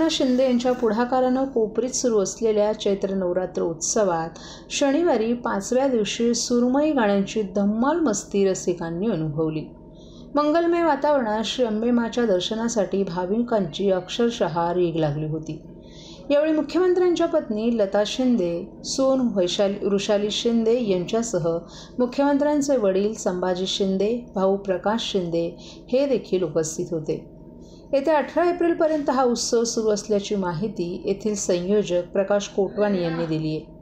शिंदे यांच्या पुढाकारानं कोपरीत सुरू असलेल्या चैत्र नवरात्र उत्सवात शनिवारी 5व्या दिवशी सुरमई गाण्यांची धम्माल मस्ती रसिकांनी अनुभवली। मंगलमय वातावरणात श्री अंबेमाच्या दर्शनासाठी भाविकांची अक्षरशः रीघ लागली होती। यावेळी मुख्यमंत्र्यांच्या पत्नी लता शिंदे, सून वृषाली शिंदे यांच्यासह मुख्यमंत्र्यांचे वडील संभाजी शिंदे, भाऊ प्रकाश शिंदे हे देखील उपस्थित होते। येत्या 18 एप्रिलपर्यंत हा उत्सव सुरू असल्याची माहिती येथील संयोजक प्रकाश कोटवानी यांनी दिली आहे।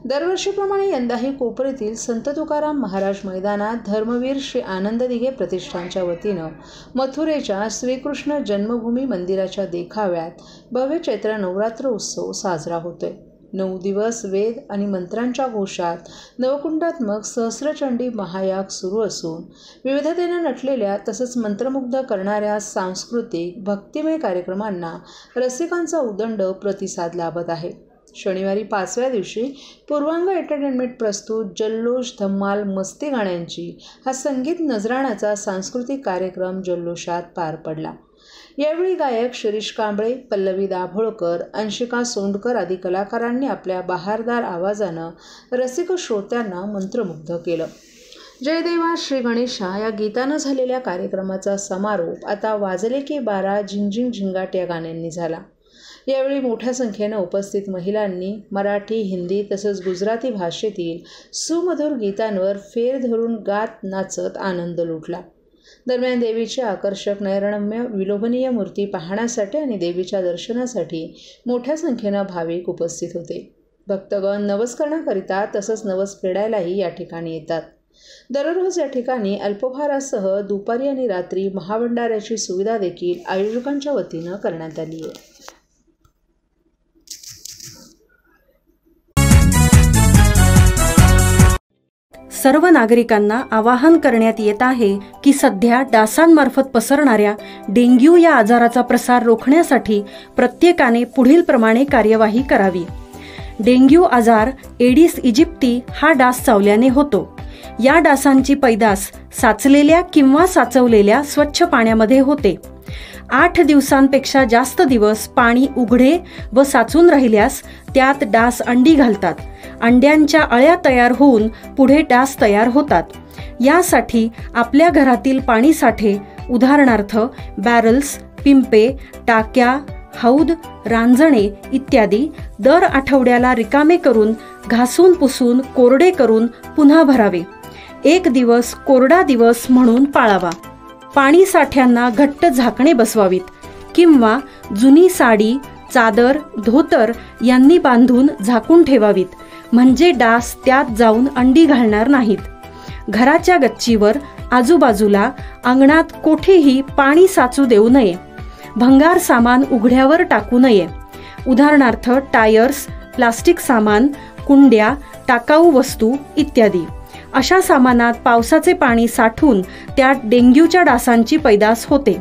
दरवर्षीप्रमाणे यंदाही कोपरीतील संत तुकाराम महाराज मैदानात धर्मवीर श्री आनंद दिघे प्रतिष्ठानच्या वतीनं मथुरेच्या श्रीकृष्ण जन्मभूमी मंदिराच्या देखाव्यात भव्य चैत्र नवरात्र उत्सव साजरा होतोय। 9 दिवस वेद आणि मंत्रांच्या घोषात नवकुंडात्मक सहस्रचंडी महायाग सुरू असून विविधतेने नटलेल्या तसंच मंत्रमुग्ध करणाऱ्या सांस्कृतिक भक्तिमय कार्यक्रमांना रसिकांचा उदंड प्रतिसाद लाभत आहे। शनिवारी 5व्या दिवशी पूर्वांग एंटरटेनमेंट प्रस्तुत जल्लोष धम्माल मस्ती गाण्यांची हा संगीत नजराणाचा सांस्कृतिक कार्यक्रम जल्लोषात पार पडला। यावेळी गायक शिरीष कांबळे, पल्लवी दाभोळकर, अंशिका सोंडकर आदी कलाकारांनी आपल्या बहारदार आवाजानं रसिक श्रोत्यांना मंत्रमुग्ध केलं। जय देवा श्री गणेशा या गीतानं झालेल्या कार्यक्रमाचा समारोप आता वाजले की 12 झिंग झिंगाट या गाण्यांनी झाला। यावेळी मोठ्या संख्येनं उपस्थित महिलांनी मराठी, हिंदी तसंच गुजराती भाषेतील सुमधुर गीतांवर फेर धरून गात नाचत आनंद लुटला। दरम्यान देवीची आकर्षक नयनरम्य विलोभनीय मूर्ती पाहण्यासाठी आणि देवीच्या दर्शनासाठी मोठ्या संख्येनं भाविक उपस्थित होते। भक्तगण नवस करण्याकरिता तसंच नवस फेडायलाही या ठिकाणी येतात। दररोज या ठिकाणी अल्पोपहारासह दुपारी आणि रात्री महाभंडाऱ्याची सुविधा देखील आयोजकांच्या वतीनं करण्यात आली आहे। सर्व नागरिकांना आवाहन करण्यात येत आहे की सध्या डासांमार्फत पसरणाऱ्या डेंग्यू या आजाराचा प्रसार रोखण्यासाठी प्रत्येकाने पुढील प्रमाणे कार्यवाही करावी। डेंग्यू आजार एडिस इजिप्ती हा डास चावल्याने होतो। या डासांची पैदास साचलेल्या किंवा साचवलेल्या स्वच्छ पाण्यामध्ये होते। 8 दिवसांपेक्षा जास्त दिवस पाणी उघडे व साचून राहिल्यास त्यात डास अंडी घालतात। अंड्यांच्या अळ्या तयार होऊन पुढे डास तयार होतात। यासाठी आपल्या घरातील पाणी साठे उदाहरणार्थ बॅरल्स, पिंपे, टाक्या, हौद, रांजणे इत्यादी दर आठवड्याला रिकामे करून घासून पुसून कोरडे करून पुन्हा भरावे। 1 दिवस कोरडा दिवस म्हणून पाळावा। पाणी साठ्यांना घट्ट झाकणे बसवावीत किंवा जुनी साडी, चादर, धोतर यांनी बांधून झाकून ठेवावीत, म्हणजे डास त्यात जाऊन अंडी घालणार नाहीत। घराच्या गच्चीवर, आजूबाजूला, अंगणात कोठेही पाणी साचू देऊ नये। भंगार सामान उघड्यावर टाकू नये, उदाहरणार्थ टायर्स, प्लास्टिक सामान, कुंड्या, टाकाऊ वस्तू इत्यादी। अशा सामानात पावसाचे पाणी साठून त्यात डेंग्यूच्या डासांची पैदास होते।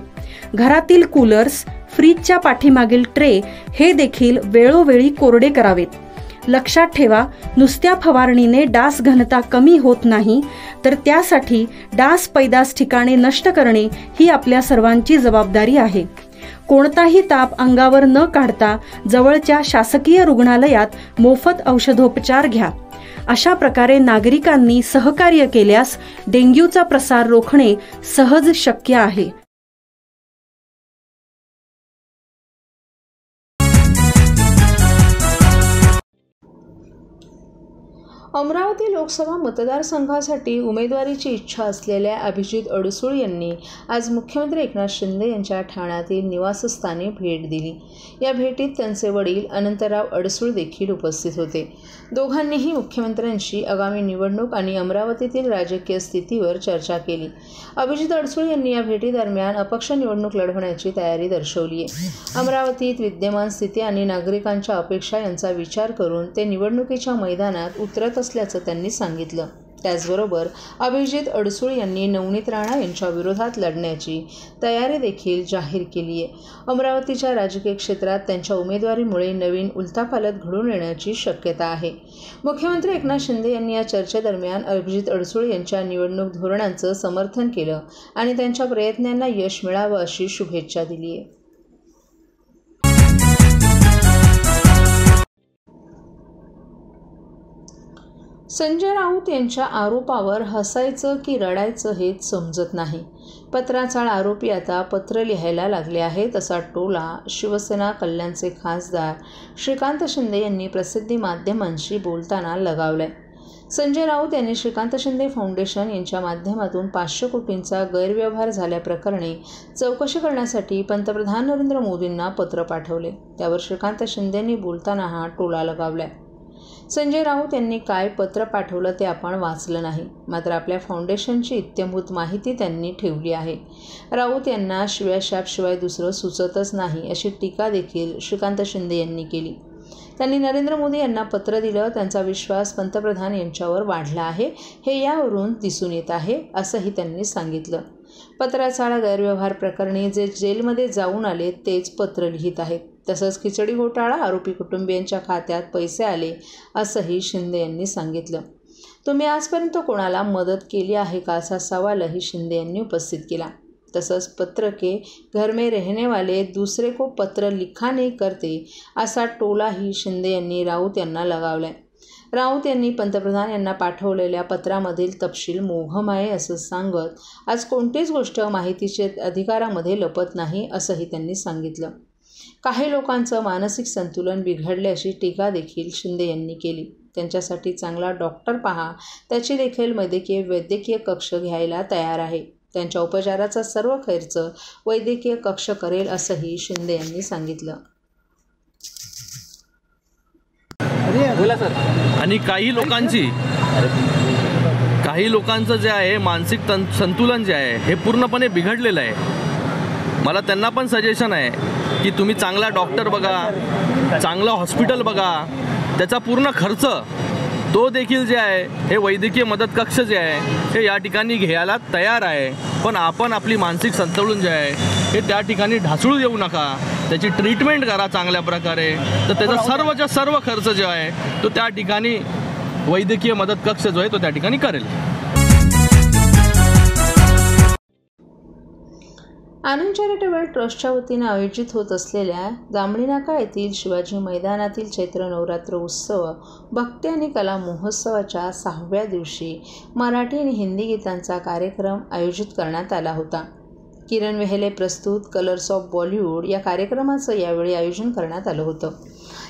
घरातील कूलर्स, फ्रीजच्या पाठीमागील ट्रे हे देखील वेळोवेळी कोरडे करावेत। लक्षात ठेवा, नुसत्या फवारणीने डास घनता कमी होत नाही, तर त्यासाठी डास पैदास ठिकाणे नष्ट करणे ही आपल्या सर्वांची जबाबदारी आहे। कोणताही ताप अंगावर न काढता जवळच्या शासकीय रुग्णालयात मोफत औषधोपचार घ्या। अशा प्रकारे नागरिकांनी सहकार्य केल्यास डेंग्यूचा प्रसार रोखणे सहज शक्य आहे। अमरावती लोकसभा मतदारसंघासाठी उमेदवारीची इच्छा असलेल्या अभिजित अडसूळ यांनी आज मुख्यमंत्री एकनाथ शिंदे यांच्या ठाण्यातील निवासस्थानी भेट दिली। या भेटीत त्यांचे वडील अनंतराव अडसूळ देखील उपस्थित होते। दोघांनीही मुख्यमंत्र्यांशी आगामी निवडणूक आणि अमरावतीतील राजकीय स्थितीवर चर्चा केली। अभिजित अडसूळ यांनी या भेटीदरम्यान अपक्ष निवडणूक लढवण्याची तयारी दर्शवली आहे। अमरावतीत विद्यमान स्थिती आणि नागरिकांच्या अपेक्षा यांचा विचार करून ते निवडणुकीच्या मैदानात उतरत असल्याचं त्यांनी सांगितलं। त्याचबरोबर अभिजित अडसूळ यांनी नवनीत राणा यांच्या विरोधात लढण्याची तयारी देखील जाहीर केली आहे। अमरावतीच्या राजकीय क्षेत्रात त्यांच्या उमेदवारीमुळे नवीन उलथापालथ घडून येण्याची शक्यता आहे। मुख्यमंत्री एकनाथ शिंदे यांनी या चर्चेदरम्यान अभिजित अडसूळ यांच्या निवडणूक धोरणांचं समर्थन केलं आणि त्यांच्या प्रयत्नांना यश मिळावं अशी शुभेच्छा दिली आहे। संजय राऊत यांच्या आरोपावर हसायचं की रडायचं हेच समजत नाही. पत्राचाळ आरोपी आता पत्र लिहायला लागले आहेत असा टोला शिवसेना कल्याणचे खासदार श्रीकांत शिंदे यांनी प्रसिद्धी माध्यमांशी बोलताना लगावलाय. संजय राऊत यांनी श्रीकांत शिंदे फाउंडेशन यांच्या माध्यमातून 500 कोटींचा गैरव्यवहार झाल्याप्रकरणी चौकशी करण्यासाठी पंतप्रधान नरेंद्र मोदींना पत्र पाठवले. त्यावर श्रीकांत शिंदेंनी बोलताना हा टोला लगावलाय. संजय राऊत यांनी काय पत्र पाठवलं ते आपण वाचलं नाही, मात्र आपल्या फाउंडेशनची इत्यंभूत माहिती त्यांनी ठेवली आहे. राऊत यांना शिव्याशापशिवाय दुसरं सुचतच नाही अशी टीका देखील श्रीकांत शिंदे यांनी केली. त्यांनी नरेंद्र मोदी यांना पत्र दिलं, त्यांचा विश्वास पंतप्रधान यांच्यावर वाढला आहे हे यावरून दिसून येत आहे असंही त्यांनी सांगितलं. पत्राचाळ गैरव्यवहार प्रकरणी जे जेलमध्ये जाऊन आले तेच पत्र लिहित आहेत. तसंच खिचडी घोटाळा आरोपी कुटुंबियांच्या खात्यात पैसे आले असंही शिंदे यांनी सांगितलं. तुम्ही आजपर्यंत कोणाला मदत केली आहे का असा सवालही शिंदे यांनी उपस्थित केला. तसंच पत्र के घर में रहने वाले दूसरे को पत्र लिखा नहीं करते असा टोलाही शिंदे यांनी राऊत यांना लगावलाय. राऊत यांनी पंतप्रधान यांना पाठवलेल्या पत्रामधील तपशील मोघम आहे असं सांगत आज कोणतीच गोष्ट माहितीच्या अधिकारामध्ये लपत नाही असंही त्यांनी सांगितलं. काही लोकांचं मानसिक संतुलन बिघडले अशी टीका देखील शिंदे यांनी केली. त्यांच्यासाठी चांगला डॉक्टर पहा, त्याची देखील वैद्यकीय कक्ष घ्यायला तयार आहे. त्यांच्या उपचाराचा सर्व खर्च वैद्यकीय कक्ष करेल असंही शिंदे यांनी सांगितलं. आणि काही लोकांचं जे आहे मानसिक संतुलन जे आहे हे पूर्णपणे बिघडलेलं आहे. मला त्यांना पण सजेशन आहे की तुम्ही चांगला डॉक्टर बघा, चांगलं हॉस्पिटल बघा, त्याचा पूर्ण खर्च तो देखील जे आहे हे वैद्यकीय मदत कक्ष जे आहे हे या ठिकाणी घ्यायला तयार आहे. पण आपण आपली मानसिक संतुलन जे आहे हे त्या ठिकाणी ढासळू देऊ नका, त्याची ट्रीटमेंट करा चांगल्या प्रकारे. तर त्याचा सर्व खर्च जो आहे तो त्या ठिकाणी वैद्यकीय मदत कक्ष जो आहे तो त्या ठिकाणी करेल. आनंद चॅरिटेबल ट्रस्टच्या वतीनं आयोजित होत असलेल्या जांभळी नाका येथील शिवाजी मैदानातील चैत्र नवरात्र उत्सव भक्ती आणि कला महोत्सवाच्या 6व्या दिवशी मराठी आणि हिंदी गीतांचा कार्यक्रम आयोजित करण्यात आला होता. किरण वेहेले प्रस्तुत कलर्स ऑफ बॉलिवूड या कार्यक्रमाचं यावेळी आयोजन करण्यात आलं होतं.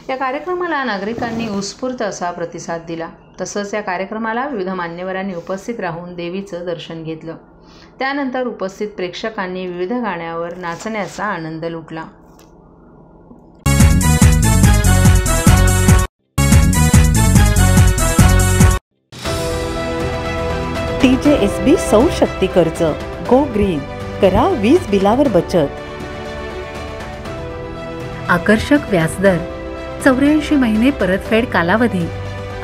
या कार्यक्रमाला नागरिकांनी उत्स्फूर्त असा प्रतिसाद दिला. तसंच या कार्यक्रमाला विविध मान्यवरांनी उपस्थित राहून देवीचं दर्शन घेतलं. त्यानंतर उपस्थित प्रेक्षकांनी विविध गाण्यावर नाचण्याचा आनंद लुटला. TJSB सौर शक्ती कर्ज, गो ग्रीन, करा वीज बिलावर बचत. आकर्षक व्याजदर, 84 महिने परतफेड कालावधी,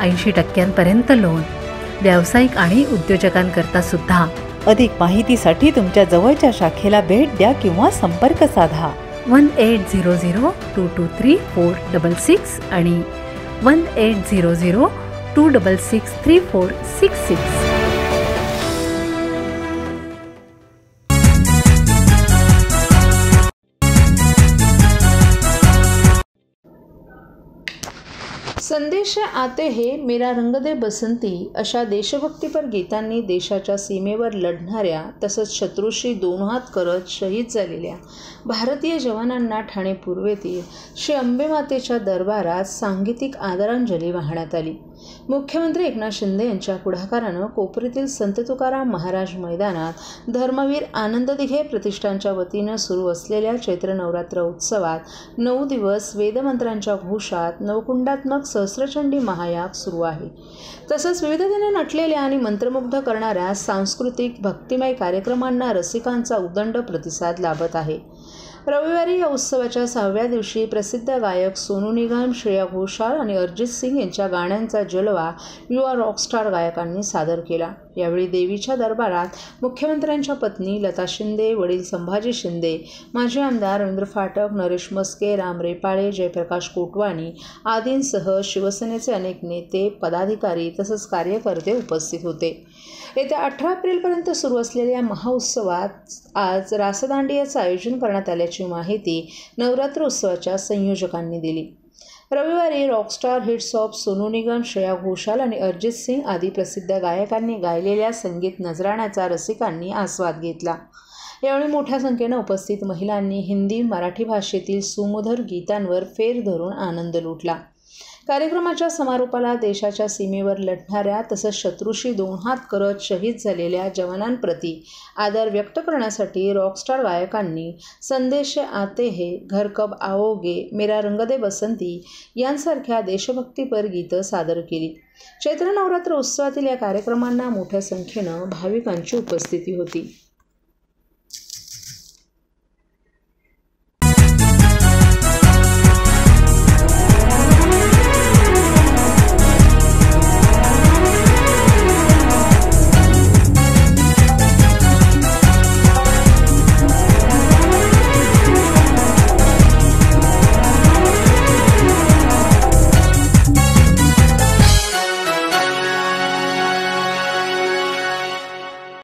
80% लोन, व्यावसायिक आणि उद्योजकांकरता सुद्धा. अधिक माहितीसाठी तुमच्या जवळच्या शाखेला भेट द्या किंवा संपर्क साधा. 1800-223-466 आणि 1800-266-3466. संदेश आते हे मेरा रंग दे बसंती अशा देशभक्तीपर गीतांनी देशाच्या सीमेवर लढणाऱ्या तसंच शत्रूशी दोन हात करत शहीद झालेल्या भारतीय जवानांना ठाणे पूर्वेतील श्री अंबेमातेच्या दरबारात सांगीतिक आदरांजली वाहण्यात आली. मुख्यमंत्री एकनाथ शिंदे यांच्या पुढाकारानं कोपरीतील संत तुकाराम महाराज मैदानात धर्मवीर आनंद दिघे प्रतिष्ठानच्या वतीनं सुरू असलेल्या चैत्र नवरात्र उत्सवात 9 दिवस वेदमंत्रांच्या घोषात नवकुंडात्मक सहस्रचंडी महायाग सुरू आहे. तसंच विविधतेने नटलेल्या आणि मंत्रमुग्ध करणाऱ्या सांस्कृतिक भक्तिमय कार्यक्रमांना रसिकांचा उदंड प्रतिसाद लाभत आहे. रविवारी या उत्सवाच्या 6व्या दिवशी प्रसिद्ध गायक सोनू निगम, श्रेया घोषाल आणि अरिजित सिंग यांच्या गाण्यांचा जलवा युवा रॉकस्टार गायकांनी सादर केला. यावेळी देवीच्या दरबारात मुख्यमंत्र्यांच्या पत्नी लता शिंदे, वडील संभाजी शिंदे, माजी आमदार रवींद्र फाटक, नरेश मस्के, राम रेपाळे, जयप्रकाश कोटवानी आदींसह शिवसेनेचे अनेक नेते, पदाधिकारी तसंच कार्यकर्ते उपस्थित होते. येत्या 18 एप्रिलपर्यंत सुरू असलेल्या महोत्सवात आज रासदांडियाचं आयोजन करण्यात आल्याची माहिती नवरात्र उत्सवाच्या संयोजकांनी दिली. रविवारी Rockstar hits of Sonu Nigam, Shreya Ghoshal आणि अरिजित सिंग आदी प्रसिद्ध गायकांनी गायलेल्या संगीत नजराण्याचा रसिकांनी आस्वाद घेतला. यावेळी मोठ्या संख्येनं उपस्थित महिलांनी हिंदी, मराठी भाषेतील सुमधुर गीतांवर फेर धरून आनंद लुटला. कार्यक्रमाच्या समारोपाला देशाच्या सीमेवर लढणाऱ्या तसंच शत्रूशी 2 हात करत शहीद झालेल्या जवानांप्रती आदर व्यक्त करण्यासाठी रॉकस्टार गायकांनी संदेश आते है, घर कब आओगे, मेरा रंग दे बसंती यांसारख्या देशभक्तीपर गीतं सादर केली. चैत्र नवरात्र उत्सवातील या कार्यक्रमांना मोठ्या संख्येनं भाविकांची उपस्थिती होती.